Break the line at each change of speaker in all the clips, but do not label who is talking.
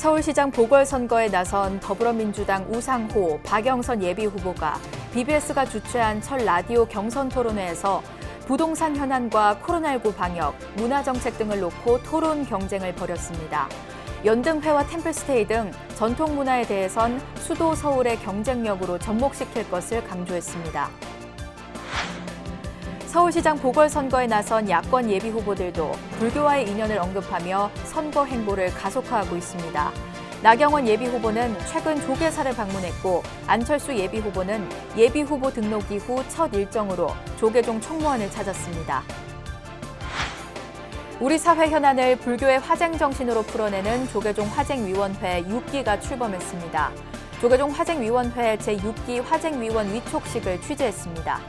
서울시장 보궐선거에 나선 더불어민주당 우상호, 박영선 예비후보가 BBS가 주최한 첫 라디오 경선 토론회에서 부동산 현안과 코로나19 방역, 문화정책 등을 놓고 토론 경쟁을 벌였습니다. 연등회와 템플스테이 등 전통 문화에 대해선 수도 서울의 경쟁력으로 접목시킬 것을 강조했습니다. 서울시장 보궐선거에 나선 야권 예비후보들도 불교와의 인연을 언급하며 선거 행보를 가속화하고 있습니다. 나경원 예비후보는 최근 조계사를 방문했고 안철수 예비후보는 예비후보 등록 이후 첫 일정으로 조계종 총무원을 찾았습니다. 우리 사회 현안을 불교의 화쟁 정신으로 풀어내는 조계종 화쟁위원회 6기가 출범했습니다. 조계종 화쟁위원회 제6기 화쟁위원 위촉식을 취재했습니다.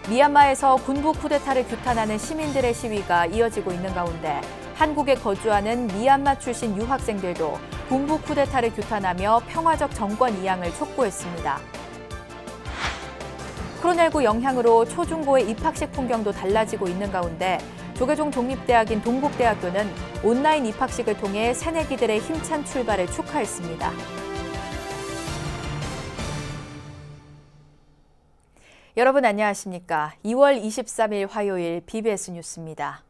미얀마에서 군부 쿠데타를 규탄하는 시민들의 시위가 이어지고 있는 가운데 한국에 거주하는 미얀마 출신 유학생들도 군부 쿠데타를 규탄하며 평화적 정권 이양을 촉구했습니다. 코로나19 영향으로 초중고의 입학식 풍경도 달라지고 있는 가운데 조계종 독립대학인 동국대학교는 온라인 입학식을 통해 새내기들의 힘찬 출발을 축하했습니다. 여러분 안녕하십니까? 2월 23일 화요일 BBS 뉴스입니다.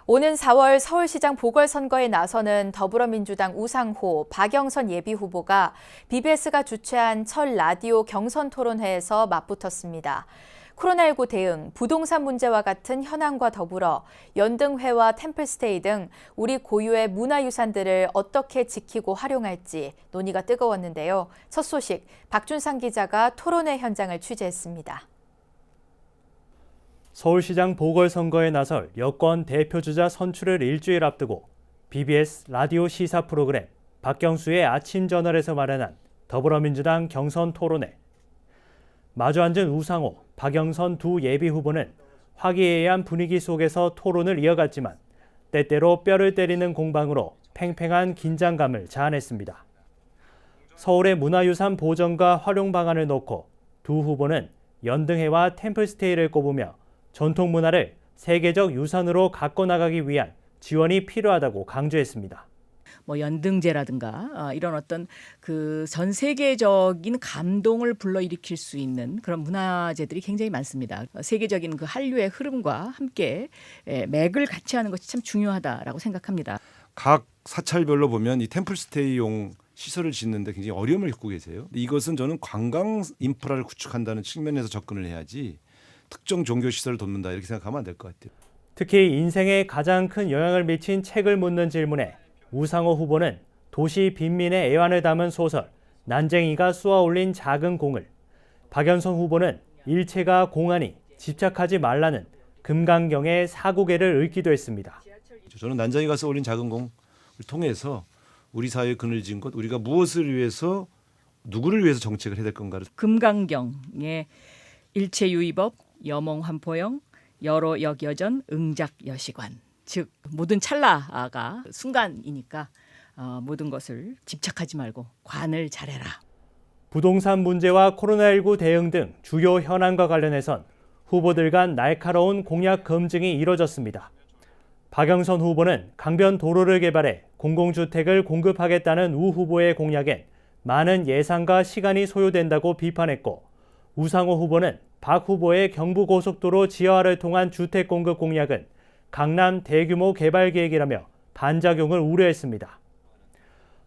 오는 4월 서울시장 보궐선거에 나서는 더불어민주당 우상호, 박영선 예비후보가 BBS가 주최한 첫 라디오 경선 토론회에서 맞붙었습니다. 코로나19 대응, 부동산 문제와 같은 현안과 더불어 연등회와 템플스테이 등 우리 고유의 문화유산들을 어떻게 지키고 활용할지 논의가 뜨거웠는데요. 첫 소식, 박준상 기자가 토론회 현장을 취재했습니다.
서울시장 보궐선거에 나설 여권 대표주자 선출을 일주일 앞두고 BBS 라디오 시사 프로그램 박경수의 아침 저널에서 마련한 더불어민주당 경선 토론회. 마주 앉은 우상호, 박영선 두 예비후보는 화기애애한 분위기 속에서 토론을 이어갔지만 때때로 뼈를 때리는 공방으로 팽팽한 긴장감을 자아냈습니다. 서울의 문화유산 보전과 활용 방안을 놓고 두 후보는 연등회와 템플스테이를 꼽으며 전통 문화를 세계적 유산으로 갖고 나가기 위한 지원이 필요하다고 강조했습니다.
연등제라든가 이런 어떤 그 전 세계적인 감동을 불러일으킬 수 있는 그런 문화재들이 굉장히 많습니다. 세계적인 그 한류의 흐름과 함께 맥을 같이 하는 것이 참 중요하다라고 생각합니다.
각 사찰별로 보면 이 템플스테이용 시설을 짓는데 굉장히 어려움을 겪고 계세요. 이것은 저는 관광 인프라를 구축한다는 측면에서 접근을 해야지 특정 종교 시설을 돕는다 이렇게 생각하면 안 될 것 같아요.
특히 인생에 가장 큰 영향을 미친 책을 묻는 질문에 우상호 후보는 도시 빈민의 애환을 담은 소설 난쟁이가 쏘아올린 작은 공을, 박영선 후보는 일체가 공하니 집착하지 말라는 금강경의 사고개를 읽기도 했습니다.
저는 난쟁이가 쏘아올린 작은 공을 통해서 우리 사회에 그늘 지은 것, 우리가 무엇을 위해서 누구를 위해서 정책을 해야 될 건가를.
금강경의 일체유의법, 여몽환포영, 여로역여전, 응작여시관. 즉 모든 찰나가 순간이니까 모든 것을 집착하지 말고 관을 잘해라.
부동산 문제와 코로나19 대응 등 주요 현안과 관련해선 후보들 간 날카로운 공약 검증이 이뤄졌습니다. 박영선 후보는 강변 도로를 개발해 공공주택을 공급하겠다는 우 후보의 공약엔 많은 예산과 시간이 소요된다고 비판했고, 우상호 후보는 박 후보의 경부고속도로 지하화를 통한 주택 공급 공약은 강남 대규모 개발 계획이라며 반작용을 우려했습니다.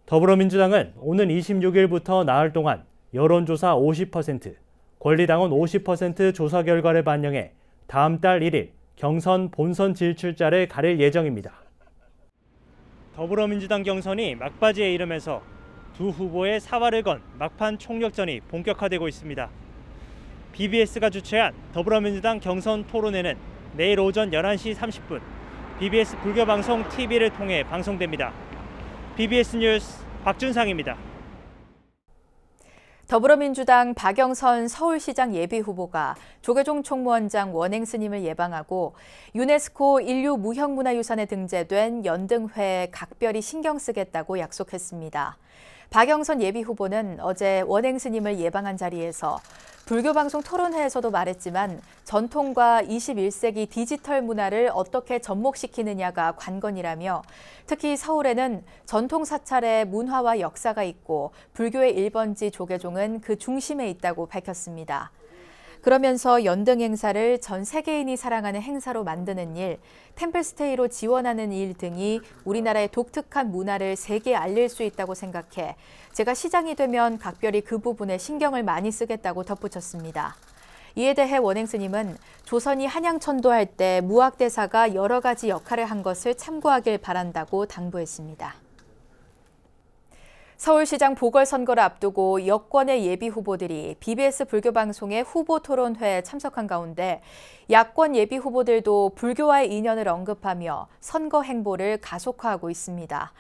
더불어민주당은 오는 26일부터 나흘 동안 여론조사 50%, 권리당원 50% 조사 결과를 반영해 다음 달 1일 경선 본선 진출자를 가릴 예정입니다. 더불어민주당 경선이 막바지에 이르면서 두 후보의 사활을 건 막판 총력전이 본격화되고 있습니다. BBS가 주최한 더불어민주당 경선 토론회는 내일 오전 11시 30분 BBS 불교방송 TV를 통해 방송됩니다. BBS 뉴스 박준상입니다.
더불어민주당 박영선 서울시장 예비후보가 조계종 총무원장 원행 스님을 예방하고 유네스코 인류 무형문화유산에 등재된 연등회에 각별히 신경 쓰겠다고 약속했습니다. 박영선 예비후보는 어제 원행 스님을 예방한 자리에서 불교방송 토론회에서도 말했지만 전통과 21세기 디지털 문화를 어떻게 접목시키느냐가 관건이라며 특히 서울에는 전통 사찰의 문화와 역사가 있고 불교의 1번지 조계종은 그 중심에 있다고 밝혔습니다. 그러면서 연등 행사를 전 세계인이 사랑하는 행사로 만드는 일, 템플스테이로 지원하는 일 등이 우리나라의 독특한 문화를 세계에 알릴 수 있다고 생각해 제가 시장이 되면 각별히 그 부분에 신경을 많이 쓰겠다고 덧붙였습니다. 이에 대해 원행 스님은 조선이 한양천도할 때 무학대사가 여러 가지 역할을 한 것을 참고하길 바란다고 당부했습니다. 서울시장 보궐선거를 앞두고 여권의 예비후보들이 BBS 불교방송의 후보토론회에 참석한 가운데 야권 예비후보들도 불교와의 인연을 언급하며 선거 행보를 가속화하고 있습니다.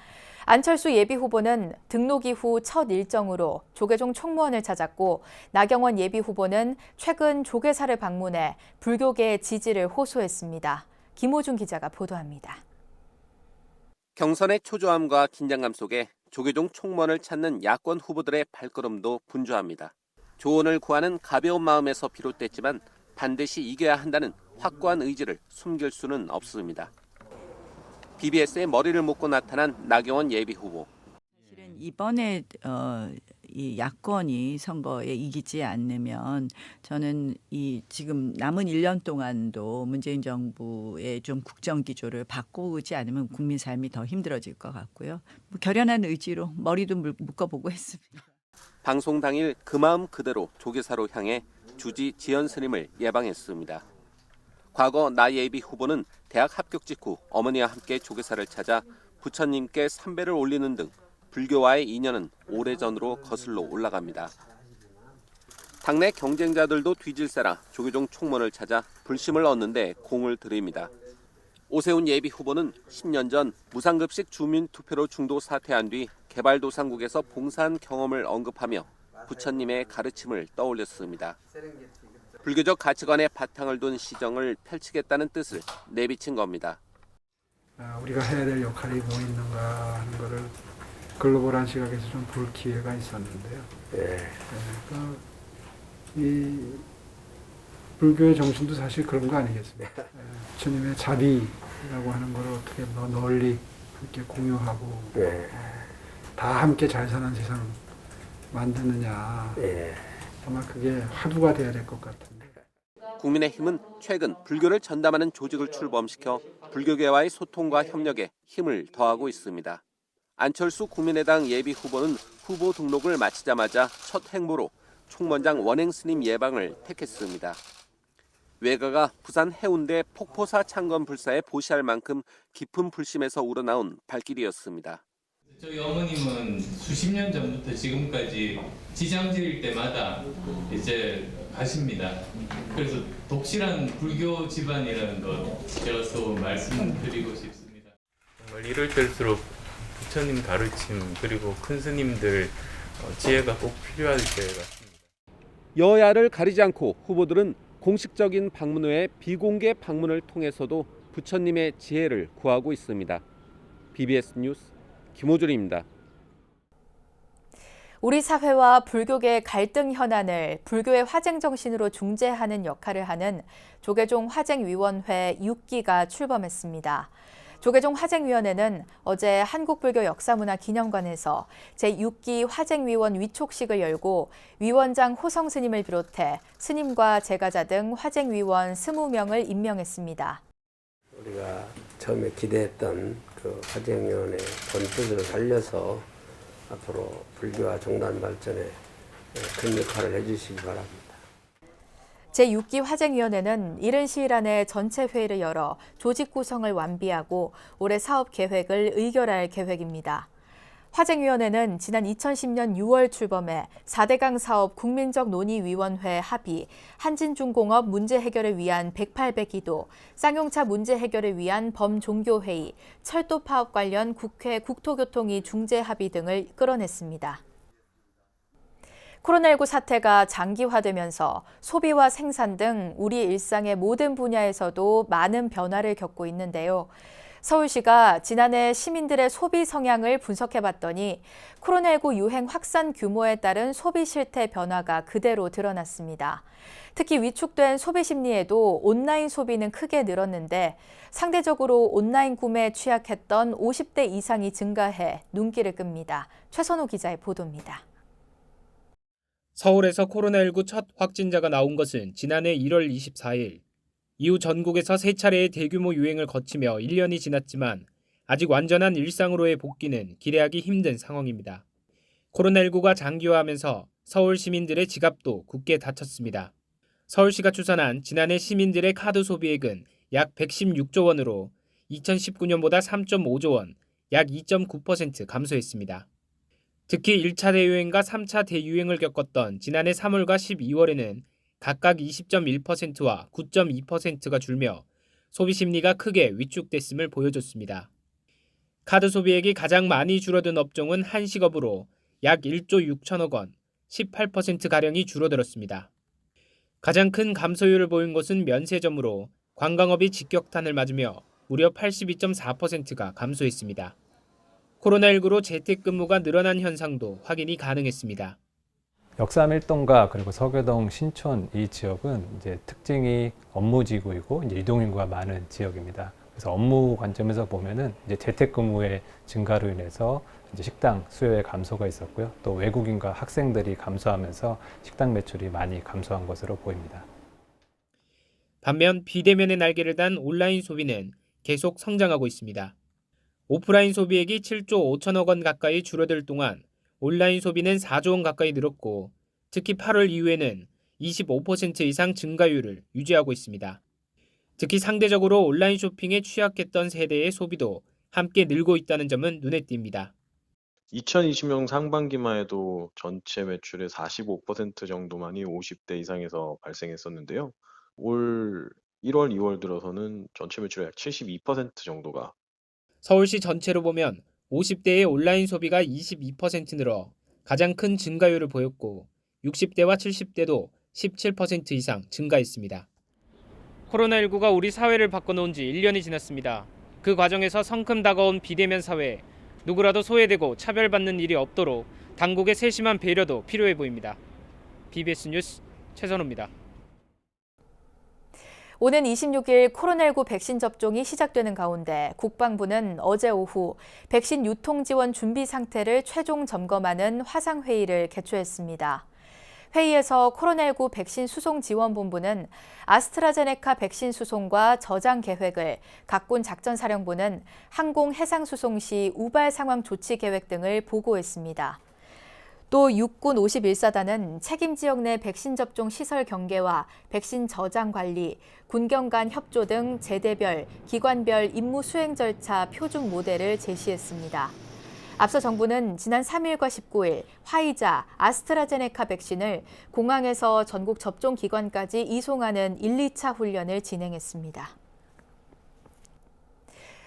안철수 예비후보는 등록 이후 첫 일정으로 조계종 총무원을 찾았고 나경원 예비후보는 최근 조계사를 방문해 불교계의 지지를 호소했습니다. 김호준 기자가 보도합니다.
경선의 초조함과 긴장감 속에 조계종 총무원을 찾는 야권 후보들의 발걸음도 분주합니다. 조언을 구하는 가벼운 마음에서 비롯됐지만 반드시 이겨야 한다는 확고한 의지를 숨길 수는 없습니다. BBS의 머리를 묶고 나타난 나경원 예비후보.
사실은 이번에 이 야권이 선거에 이기지 않으면 저는 이 지금 남은 1년 동안도 문재인 정부의 좀 국정 기조를 바꾸지 않으면 국민 삶이 더 힘들어질 것 같고요. 뭐 결연한 의지로 머리도 묶어보고 했습니다.
방송 당일 그 마음 그대로 조계사로 향해 주지 지연 스님을 예방했습니다. 과거 나 예비 후보는 대학 합격 직후 어머니와 함께 조계사를 찾아 부처님께 삼배를 올리는 등 불교와의 인연은 오래전으로 거슬러 올라갑니다. 당내 경쟁자들도 뒤질세라 조계종 총무원을 찾아 불심을 얻는 데 공을 들입니다. 오세훈 예비 후보는 10년 전 무상급식 주민투표로 중도 사퇴한 뒤 개발도상국에서 봉사한 경험을 언급하며 부처님의 가르침을 떠올렸습니다. 불교적 가치관에 바탕을 둔 시정을 펼치겠다는 뜻을 내비친 겁니다.
우리가 해야 될 역할이 뭐 있는가 하는 거를 글로벌한 시각에서 좀 볼 기회가 있었는데요. 이 불교의 정신도 사실 그런 거 아니겠습니까? 부처님의 자비라고 하는 걸 어떻게 더 널리 함께 공유하고 다 함께 잘 사는 세상 만드느냐. 아마 그게 화두가 돼야 될 것 같은데.
국민의힘은 최근 불교를 전담하는 조직을 출범시켜 불교계와의 소통과 협력에 힘을 더하고 있습니다. 안철수 국민의당 예비 후보는 후보 등록을 마치자마자 첫 행보로 총무원장 원행 스님 예방을 택했습니다. 외가가 부산 해운대 폭포사 창건 불사에 보시할 만큼 깊은 불심에서 우러나온 발길이었습니다.
저희 어머님은 수십 년 전부터 지금까지 지장 지을 때마다 이제 가십니다. 그래서 독실한 불교 집안이라는 것 제가 또 말씀드리고 싶습니다.
정말 이럴 때일수록 부처님 가르침 그리고 큰 스님들 지혜가 꼭 필요할 때 같습니다.
여야를 가리지 않고 후보들은 공식적인 방문 외에 비공개 방문을 통해서도 부처님의 지혜를 구하고 있습니다. BBS 뉴스 김호준입니다.
우리 사회와 불교계의 갈등 현안을 불교의 화쟁 정신으로 중재하는 역할을 하는 조계종 화쟁위원회 6기가 출범했습니다. 조계종 화쟁위원회는 어제 한국불교역사문화기념관에서 제6기 화쟁위원 위촉식을 열고 위원장 호성 스님을 비롯해 스님과 제가자 등 화쟁위원 20명을 임명했습니다.
우리가 처음에 기대했던 그 화쟁위원회 본뜻을 살려서 앞으로 불교와 종단 발전에 큰 역할을 해주시기 바랍니다.
제6기 화쟁위원회는 이른 시일 안에 전체 회의를 열어 조직 구성을 완비하고 올해 사업 계획을 의결할 계획입니다. 화쟁위원회는 지난 2010년 6월 출범해 4대강 사업 국민적 논의위원회 합의, 한진중공업 문제 해결을 위한 108배기도, 쌍용차 문제 해결을 위한 범종교회의, 철도 파업 관련 국회 국토교통위 중재 합의 등을 끌어냈습니다. 코로나19 사태가 장기화되면서 소비와 생산 등 우리 일상의 모든 분야에서도 많은 변화를 겪고 있는데요. 서울시가 지난해 시민들의 소비 성향을 분석해봤더니 코로나19 유행 확산 규모에 따른 소비 실태 변화가 그대로 드러났습니다. 특히 위축된 소비 심리에도 온라인 소비는 크게 늘었는데 상대적으로 온라인 구매에 취약했던 50대 이상이 증가해 눈길을 끕니다. 최선호 기자의 보도입니다.
서울에서 코로나19 첫 확진자가 나온 것은 지난해 1월 24일. 이후 전국에서 3차례의 대규모 유행을 거치며 1년이 지났지만 아직 완전한 일상으로의 복귀는 기대하기 힘든 상황입니다. 코로나19가 장기화하면서 서울 시민들의 지갑도 굳게 닫혔습니다. 서울시가 추산한 지난해 시민들의 카드 소비액은 약 116조 원으로 2019년보다 3.5조 원, 약 2.9% 감소했습니다. 특히 1차 대유행과 3차 대유행을 겪었던 지난해 3월과 12월에는 각각 20.1%와 9.2%가 줄며 소비 심리가 크게 위축됐음을 보여줬습니다. 카드 소비액이 가장 많이 줄어든 업종은 한식업으로 약 1조 6천억 원, 18%가량이 줄어들었습니다. 가장 큰 감소율을 보인 곳은 면세점으로 관광업이 직격탄을 맞으며 무려 82.4%가 감소했습니다. 코로나19로 재택근무가 늘어난 현상도 확인이 가능했습니다.
역삼일동과 그리고 서교동, 신촌 이 지역은 이제 특징이 업무지구이고 이제 이동인구가 많은 지역입니다. 그래서 업무 관점에서 보면은 이제 재택근무의 증가로 인해서 이제 식당 수요의 감소가 있었고요. 또 외국인과 학생들이 감소하면서 식당 매출이 많이 감소한 것으로 보입니다.
반면 비대면의 날개를 단 온라인 소비는 계속 성장하고 있습니다. 오프라인 소비액이 7조 5천억 원 가까이 줄어들 동안 온라인 소비는 4조 원 가까이 늘었고 특히 8월 이후에는 25% 이상 증가율을 유지하고 있습니다. 특히 상대적으로 온라인 쇼핑에 취약했던 세대의 소비도 함께 늘고 있다는 점은 눈에 띕니다.
2020년 상반기만 해도 전체 매출의 45% 정도만이 50대 이상에서 발생했었는데요. 올 1월, 2월 들어서는 전체 매출의 약 72% 정도가
서울시 전체로 보면 50대의 온라인 소비가 22% 늘어 가장 큰 증가율을 보였고 60대와 70대도 17% 이상 증가했습니다. 코로나19가 우리 사회를 바꿔놓은 지 1년이 지났습니다. 그 과정에서 성큼 다가온 비대면 사회, 누구라도 소외되고 차별받는 일이 없도록 당국의 세심한 배려도 필요해 보입니다. BBS 뉴스 최선호입니다.
오는 26일 코로나19 백신 접종이 시작되는 가운데 국방부는 어제 오후 백신 유통 지원 준비 상태를 최종 점검하는 화상회의를 개최했습니다. 회의에서 코로나19 백신 수송 지원본부는 아스트라제네카 백신 수송과 저장 계획을, 각군 작전사령부는 항공 해상 수송 시 우발 상황 조치 계획 등을 보고했습니다. 또 육군 51사단은 책임 지역 내 백신 접종 시설 경계와 백신 저장 관리, 군경 간 협조 등 제대별, 기관별 임무 수행 절차 표준 모델을 제시했습니다. 앞서 정부는 지난 3일과 19일 화이자, 아스트라제네카 백신을 공항에서 전국 접종 기관까지 이송하는 1, 2차 훈련을 진행했습니다.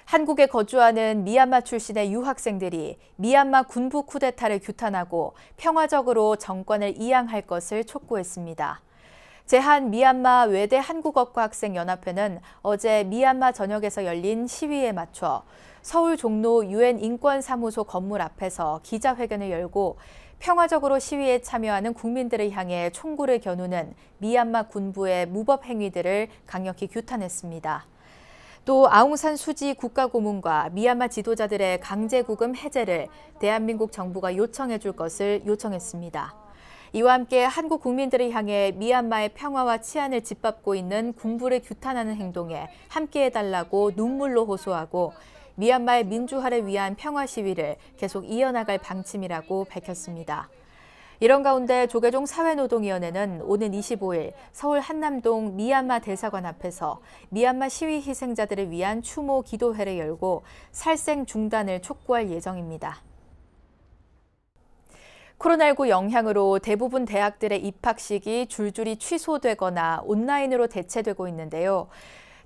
한국에 거주하는 미얀마 출신의 유학생들이 미얀마 군부 쿠데타를 규탄하고 평화적으로 정권을 이양할 것을 촉구했습니다. 제한 미얀마 외대 한국어과 학생 연합회는 어제 미얀마 전역에서 열린 시위에 맞춰 서울 종로 UN 인권사무소 건물 앞에서 기자회견을 열고 평화적으로 시위에 참여하는 국민들을 향해 총구를 겨누는 미얀마 군부의 무법 행위들을 강력히 규탄했습니다. 또 아웅산 수지 국가고문과 미얀마 지도자들의 강제구금 해제를 대한민국 정부가 요청해 줄 것을 요청했습니다. 이와 함께 한국 국민들을 향해 미얀마의 평화와 치안을 짓밟고 있는 군부를 규탄하는 행동에 함께해달라고 눈물로 호소하고 미얀마의 민주화를 위한 평화 시위를 계속 이어나갈 방침이라고 밝혔습니다. 이런 가운데 조계종 사회노동위원회는 오는 25일 서울 한남동 미얀마 대사관 앞에서 미얀마 시위 희생자들을 위한 추모 기도회를 열고 살생 중단을 촉구할 예정입니다. 코로나19 영향으로 대부분 대학들의 입학식이 줄줄이 취소되거나 온라인으로 대체되고 있는데요.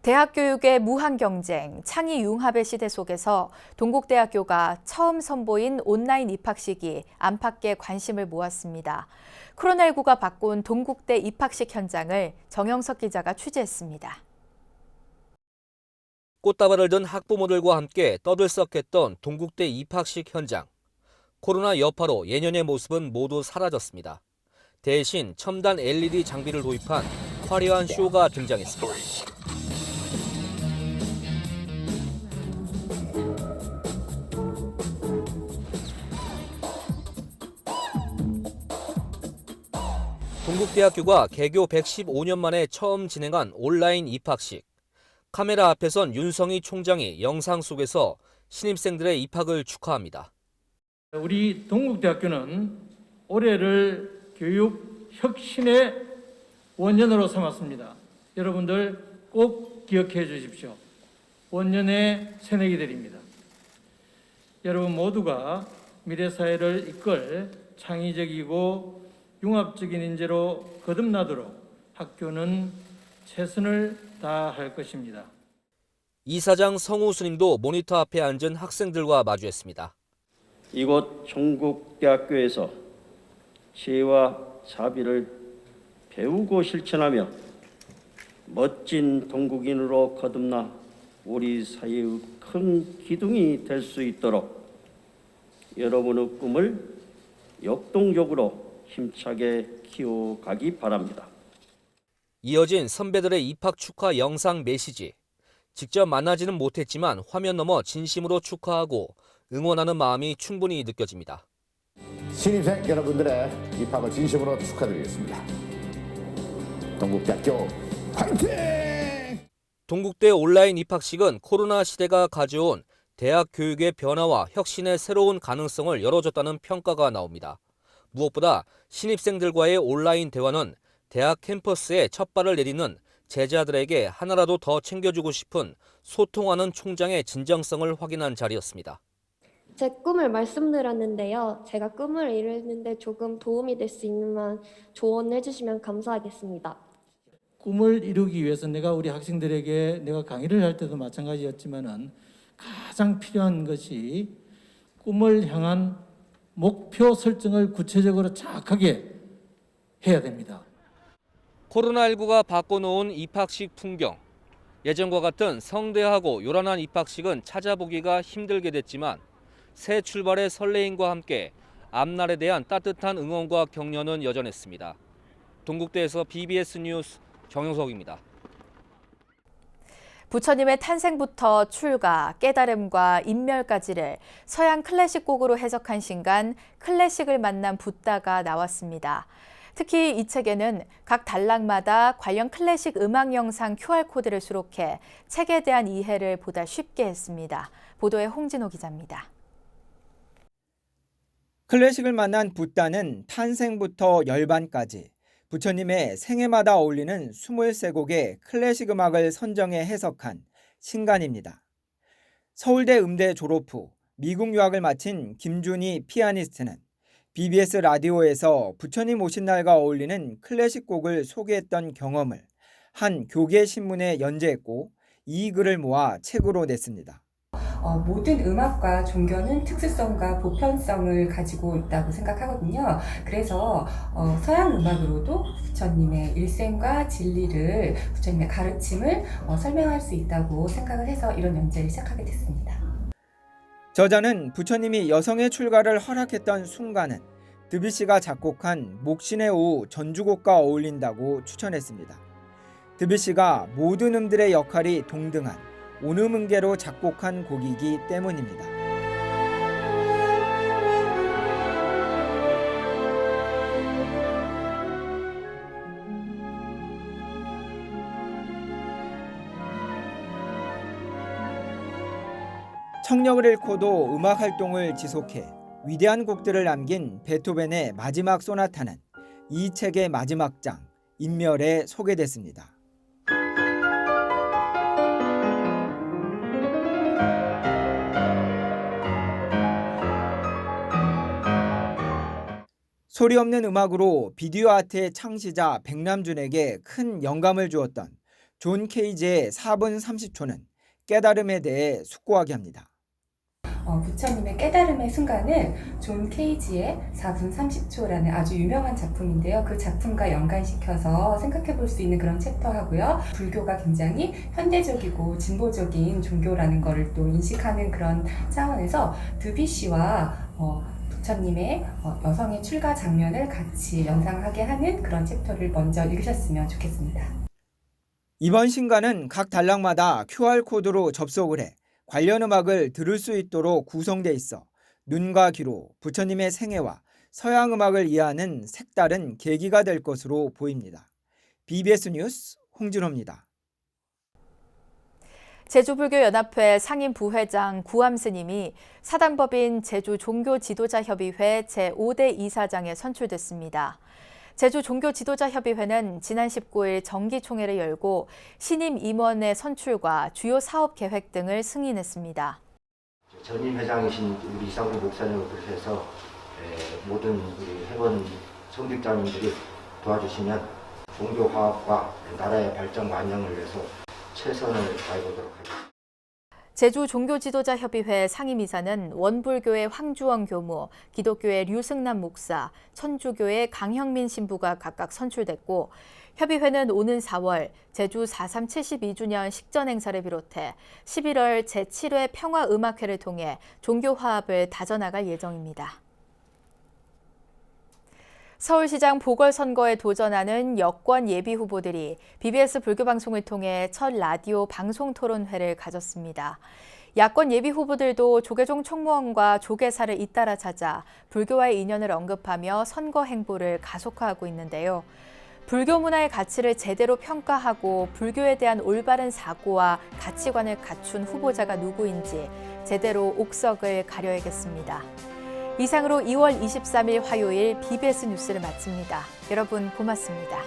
대학 교육의 무한 경쟁, 창의 융합의 시대 속에서 동국대학교가 처음 선보인 온라인 입학식이 안팎의 관심을 모았습니다. 코로나19가 바꾼 동국대 입학식 현장을 정영석 기자가 취재했습니다.
꽃다발을 든 학부모들과 함께 떠들썩했던 동국대 입학식 현장. 코로나 여파로 예년의 모습은 모두 사라졌습니다. 대신 첨단 LED 장비를 도입한 화려한 쇼가 등장했습니다. 동국대학교가 개교 115년 만에 처음 진행한 온라인 입학식. 카메라 앞에선 윤성희 총장이 영상 속에서 신입생들의 입학을 축하합니다.
우리 동국대학교는 올해를 교육 혁신의 원년으로 삼았습니다. 여러분들 꼭 기억해 주십시오. 원년의 새내기들입니다. 여러분 모두가 미래 사회를 이끌 창의적이고 융합적인 인재로 거듭나도록 학교는 최선을 다할 것입니다.
이사장 성우 스님도 모니터 앞에 앉은 학생들과 마주했습니다.
이곳 종국대학교에서 지혜와 자비를 배우고 실천하며 멋진 동국인으로 거듭나 우리 사회의 큰 기둥이 될 수 있도록 여러분의 꿈을 역동적으로 힘차게 키워가기 바랍니다.
이어진 선배들의 입학 축하 영상 메시지. 직접 만나지는 못했지만 화면 너머 진심으로 축하하고 응원하는 마음이 충분히 느껴집니다.
신입생 여러분들의 입학을 진심으로 축하드리겠습니다. 동국대학교 화이팅!
동국대 온라인 입학식은 코로나 시대가 가져온 대학 교육의 변화와 혁신의 새로운 가능성을 열어줬다는 평가가 나옵니다. 무엇보다 신입생들과의 온라인 대화는 대학 캠퍼스에 첫 발을 내디는 제자들에게 하나라도 더 챙겨주고 싶은 소통하는 총장의 진정성을 확인한 자리였습니다.
제 꿈을 말씀드렸는데요. 제가 꿈을 이루는데 조금 도움이 될 수 있는 조언해 주시면 감사하겠습니다.
꿈을 이루기 위해서 내가 우리 학생들에게 내가 강의를 할 때도 마찬가지였지만은 가장 필요한 것이 꿈을 향한 목표 설정을 구체적으로 정확하게 해야 됩니다.
코로나19가 바꿔놓은 입학식 풍경. 예전과 같은 성대하고 요란한 입학식은 찾아보기가 힘들게 됐지만 새 출발의 설레임과 함께 앞날에 대한 따뜻한 응원과 격려는 여전했습니다. 동국대에서 BBS 뉴스 정영석입니다.
부처님의 탄생부터 출가, 깨달음과 인멸까지를 서양 클래식 곡으로 해석한 신간 클래식을 만난 붓다가 나왔습니다. 특히 이 책에는 각 단락마다 관련 클래식 음악 영상 QR코드를 수록해 책에 대한 이해를 보다 쉽게 했습니다. 보도에 홍진호 기자입니다.
클래식을 만난 붓다는 탄생부터 열반까지 부처님의 생애마다 어울리는 23곡의 클래식 음악을 선정해 해석한 신간입니다. 서울대 음대 졸업 후 미국 유학을 마친 김준희 피아니스트는 BBS 라디오에서 부처님 오신 날과 어울리는 클래식 곡을 소개했던 경험을 한 교계 신문에 연재했고 이 글을 모아 책으로 냈습니다.
모든 음악과 종교는 특수성과 보편성을 가지고 있다고 생각하거든요. 그래서 서양 음악으로도 부처님의 일생과 진리를, 부처님의 가르침을 설명할 수 있다고 생각을 해서 이런 연재를 시작하게 됐습니다.
저자는 부처님이 여성의 출가를 허락했던 순간은 드뷔시가 작곡한 목신의 오후 전주곡과 어울린다고 추천했습니다. 드뷔시가 모든 음들의 역할이 동등한 온음음계로 작곡한 곡이기 때문입니다. 청력을 잃고도 음악 활동을 지속해 위대한 곡들을 남긴 베토벤의 마지막 소나타는 이 책의 마지막 장, 인멸에 소개됐습니다. 소리 없는 음악으로 비디오 아트의 창시자 백남준에게 큰 영감을 주었던 존 케이지의 4분 30초는 깨달음에 대해 숙고하게 합니다.
부처님의 깨달음의 순간을 존 케이지의 4분 30초라는 아주 유명한 작품인데요. 그 작품과 연관시켜서 생각해 볼 수 있는 그런 챕터하고요. 불교가 굉장히 현대적이고 진보적인 종교라는 것을 또 인식하는 그런 차원에서 드뷔시와 부처님의 여성의 출가 장면을 같이 연상하게 하는 그런 챕터를 먼저 읽으셨으면 좋겠습니다.
이번 신간은 각 단락마다 QR코드로 접속을 해 관련 음악을 들을 수 있도록 구성돼 있어 눈과 귀로 부처님의 생애와 서양 음악을 이해하는 색다른 계기가 될 것으로 보입니다. BBS 뉴스 홍진호입니다.
제주불교연합회 상임부회장 구암 스님이 사단법인 제주종교지도자협의회 제5대 이사장에 선출됐습니다. 제주종교지도자협의회는 지난 19일 정기총회를 열고 신임 임원의 선출과 주요 사업 계획 등을 승인했습니다.
전임 회장이신 우리 이상구 목사님을 비롯해서 모든 우리 회원 성직자님들이 도와주시면 종교 화합과 나라의 발전과 안녕을 위해서 최선을 다해보도록 하겠습니다.
제주종교지도자협의회 상임이사는 원불교의 황주원 교무, 기독교의 류승남 목사, 천주교의 강형민 신부가 각각 선출됐고 협의회는 오는 4월 제주 4.3 72주년 식전 행사를 비롯해 11월 제7회 평화음악회를 통해 종교 화합을 다져나갈 예정입니다. 서울시장 보궐선거에 도전하는 여권 예비 후보들이 BBS 불교방송을 통해 첫 라디오 방송토론회를 가졌습니다. 야권 예비 후보들도 조계종 총무원과 조계사를 잇따라 찾아 불교와의 인연을 언급하며 선거 행보를 가속화하고 있는데요. 불교 문화의 가치를 제대로 평가하고 불교에 대한 올바른 사고와 가치관을 갖춘 후보자가 누구인지 제대로 옥석을 가려야겠습니다. 이상으로 2월 23일 화요일 BBS 뉴스를 마칩니다. 여러분 고맙습니다.